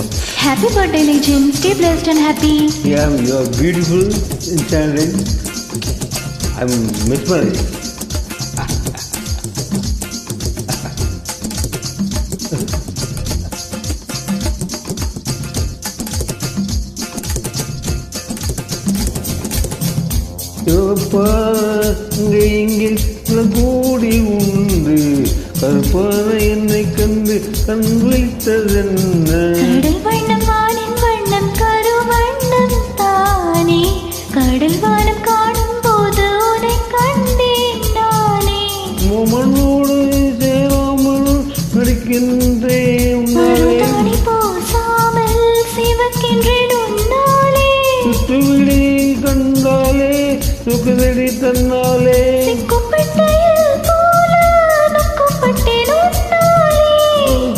Happy birthday, legend. Stay blessed and happy. Yeah, you are beautiful, enchanting. I'm mesmerized. இங்கே கூடி உண்டு கருப்பான என்னை கண்டு கண் வைத்ததென்ன கடல் வண்ணம் வானின் வண்ணம் கருவண்ணம் தானே கடல் வானம் காணும் போது உன்னை கண்டேன் நானே மண்ணோடு சேராமல் நடிக்கின்றேன் மருதாணி பூசாமல் சிவக்கின்றேன் உன்னாலே சுற்றுவிழி கண்டாலே சுகதடி தன்னாலே சிக்குப்பட்டையில் போல நொக்குப்பட்டேன் உன்னாலே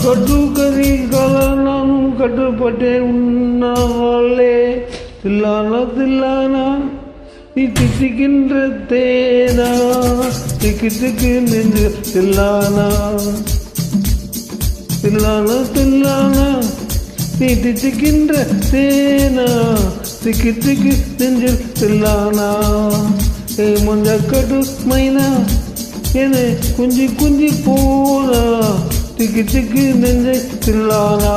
கட்டுக்கதி கால நானும் கட்டுப்பட்டேன் உன்னாலே தில்லானா தில்லானா நீ திட்டிக்கின்ற தேனா திக்கு திக்கு நெஞ்சு தில்லானா தில்லானா தில்லானா நீ திட்டிக்கின்ற தேனா திக்கு திக்கு நெஞ்சில் தில்லானா ஏ மஞ்ச கட்டு மைனா என குஞ்சி குஞ்சி போனா திக்கு திக்கு நெஞ்சை தில்லானா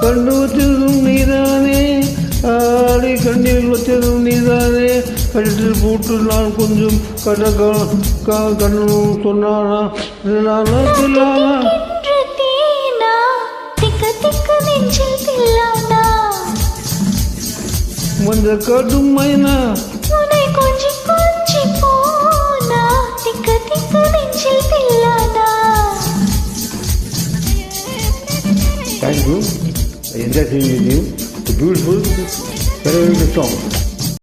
கண்டு வச்சதும் நீதானே ஆடி கண்ணில் வச்சதும் நீதானே கட்டில் போட்டு நான் கொஞ்சம் கண்ணு சொன்னானா தில்லானா தில்லானா மஞ்ச காட்டும் மைனா உன்னை கொஞ்சி கொஞ்சி போனா திக்கு திக்கு நெஞ்சில் தில்லானா. Thank you. I enjoy singing with you. It's a beautiful, very song.